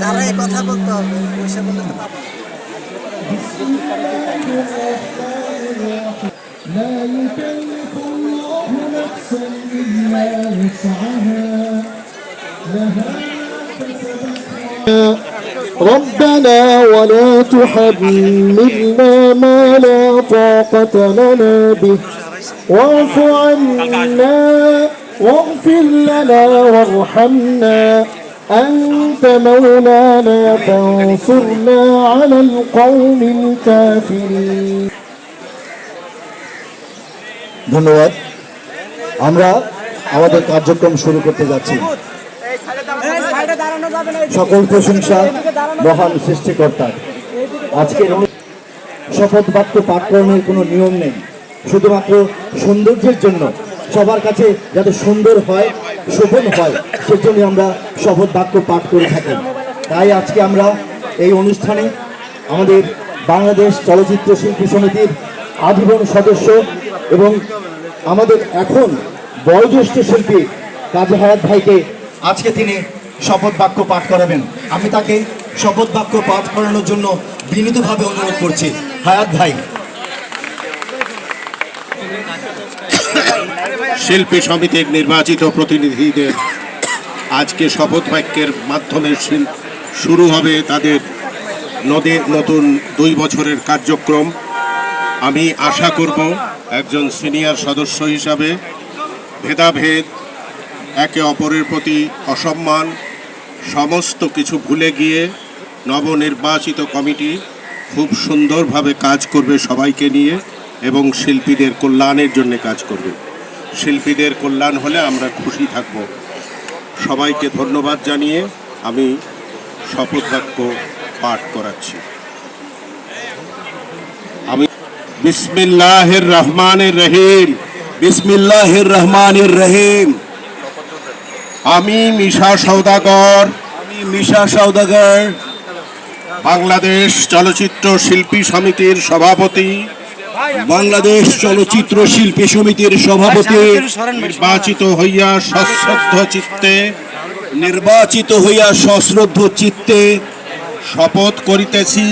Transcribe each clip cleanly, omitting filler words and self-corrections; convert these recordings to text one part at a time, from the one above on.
তারা কথা বলতে হবে, পয়সা বলতে তো পাবো না। لا يكلف الله نفسا إلا وسعها لها كسبت ربنا ولا تحملنا ما لا طاقة لنا به واعف عنا واغفر لنا وارحمنا أنت مولانا فانصرنا على القوم الكافرين। ধন্যবাদ। আমরা আমাদের কার্যক্রম শুরু করতে যাচ্ছি। সকল প্রশংসা মহান সৃষ্টিকর্তার। আজকের শপথ বাক্য পাঠকরণের কোনো নিয়ম নেই, শুধুমাত্র সৌন্দর্যের জন্য, সবার কাছে যাতে সুন্দর হয়, শোভন হয়, সেজন্য আমরা শপথ বাক্য পাঠ করে থাকি। তাই আজকে আমরা এই অনুষ্ঠানে আমাদের বাংলাদেশ চলচ্চিত্র শিল্পী সমিতির আজীবন সদস্য এবং আমাদের এখন বয়োজ্যেষ্ঠ শিল্পী কাজী হায়াত ভাইকে আজকে তিনি শপথ বাক্য পাঠ করাবেন। আমি তাকে শপথ বাক্য পাঠ করানোর জন্য বিনীতভাবে অনুরোধ করছি। হায়াত ভাই। শিল্পী সমিতির নির্বাচিত প্রতিনিধিদের আজকে শপথ বাক্যের মাধ্যমে শুরু হবে তাদের নতুন 2 বছরের কার্যক্রম। আমি আশা করব একজন সিনিয়র সদস্য হিসাবে ভেদাভেদ, একে অপরের প্রতি অসম্মান সমস্ত কিছু ভুলে গিয়ে নবনির্বাচিত কমিটি খুব সুন্দরভাবে কাজ করবে সবাইকে নিয়ে এবং শিল্পীদের কল্যাণের জন্য কাজ করবে। শিল্পীদের কল্যাণ হলে আমরা খুশি থাকব। সবাইকে ধন্যবাদ জানিয়ে আমি শপথ বাক্য পাঠ করাচ্ছি। আমি বিসমিল্লাহির রহমানির রহিম। বিসমিল্লাহির রহমানির রহিম। আমি মিশা সওদাগর বাংলাদেশ চলচ্চিত্র শিল্পী সমিতির সভাপতি নির্বাচিত হইয়া সশ্রদ্ধ চিত্তে শপথ করিতেছি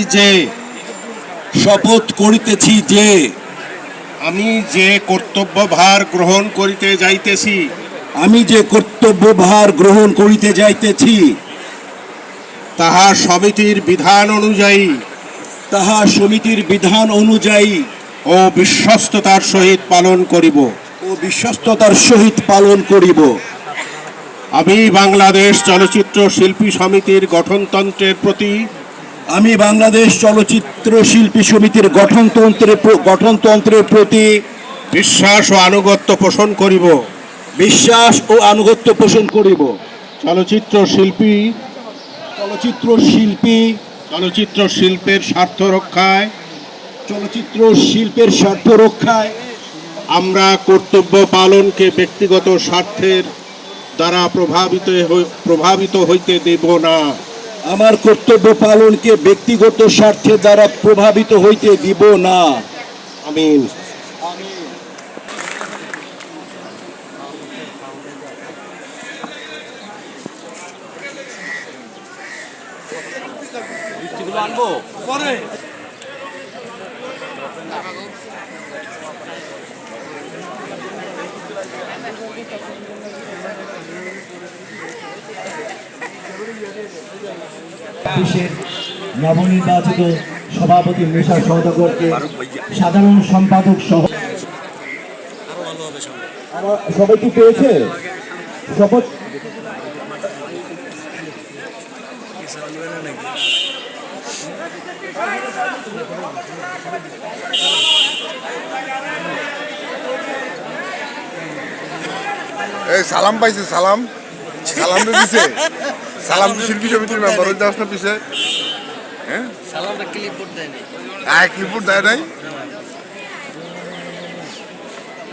যে আমি যে কর্তব্যভার গ্রহণ করিতে যাইতেছি তাহা সমিতির বিধান অনুযায়ী ও বিশ্বস্ততার সহিত পালন করিব। আমি বাংলাদেশ চলচ্চিত্র শিল্পী সমিতির গঠনতন্ত্রের প্রতি বিশ্বাস ও আনুগত্য পোষণ করিব। চলচ্চিত্র শিল্পের স্বার্থ রক্ষায় আমরা কর্তব্য পালনকে ব্যক্তিগত স্বার্থের দ্বারা প্রভাবিত হইতে দেব না। আমার কর্তব্য পালনকে ব্যক্তিগত স্বার্থের দ্বারা প্রভাবিত হইতে দিব না। আমিন। দেশের নবনির্বাচিত সভাপতি মিশা সওদাগরকে সাধারণ সম্পাদক সহ সবাই কি পেয়েছে শপথ? এই সালাম পাইছে, সালাম দিছে। সালাম তো শিল্পী সমিতির মেম্বার হইতে আসনা পিছে। হ্যাঁ, সালামটা ক্লিপবোর্ড দেয় নাই। ক্লিপবোর্ড দেয় নাই।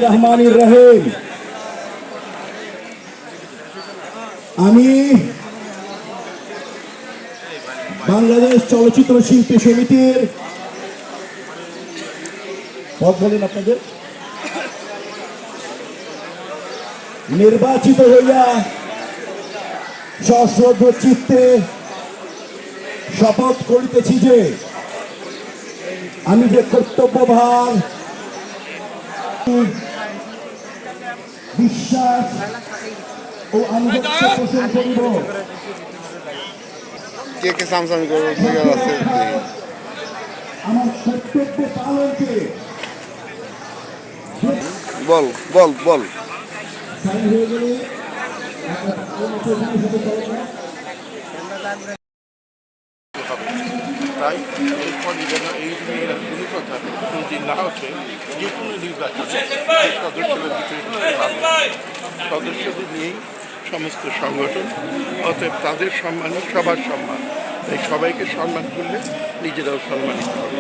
রহমানির রহিম। আমি বাংলাদেশ চলচ্চিত্র শিল্পী সমিতির পদ বলেন আপনাদের নির্বাচিত হইয়া সশ্রদ্ধ চিত্তে শপথ করিতেছি যে আমি যে কর্তব্যভার বিশ্বাস ও আনুগত্য পোষণ করিব কে কে সামসামি করে আছে আমার কর্তব্য পালনকে বল বল বল সাইন হয়ে গেলে তাই এরপরে যেন এই ধরনের কোনো কথা কোনোদিন না ওঠে যে কোনো নির্বাচনে সদস্যদের ভিতরে সদস্যদের নিয়েই সমস্ত সংগঠন অতএব তাদের সম্মানই সবার সম্মান তাই সবাইকে সম্মান করলে নিজেরাও সম্মানিত হবে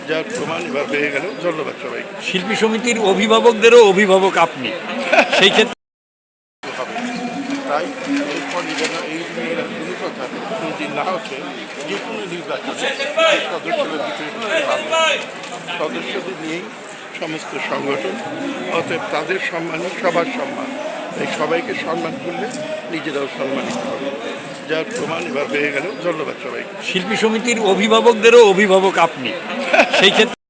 যার প্রমাণ এবার হয়ে গেল। ধন্যবাদ সবাইকে। শিল্পী সমিতির অভিভাবকদেরও অভিভাবক আপনি, সেই ক্ষেত্রে হবে তাই এরপরে যেন এই ধরনের কোনো কথা কোনোদিন না ওঠে যে কোনো নির্বাচনে সদস্যদের ভিতরে সদস্যদের নিয়েই সমস্ত সংগঠন অতএব তাদের সম্মানই সবার সম্মান তাই সবাইকে সম্মান করলে নিজেরাও সম্মানিত হবে যার প্রমাণ এবার হয়ে গেল। ধন্যবাদ সবাইকে। শিল্পী সমিতির অভিভাবকদেরও অভিভাবক আপনি, সেই ক্ষেত্রে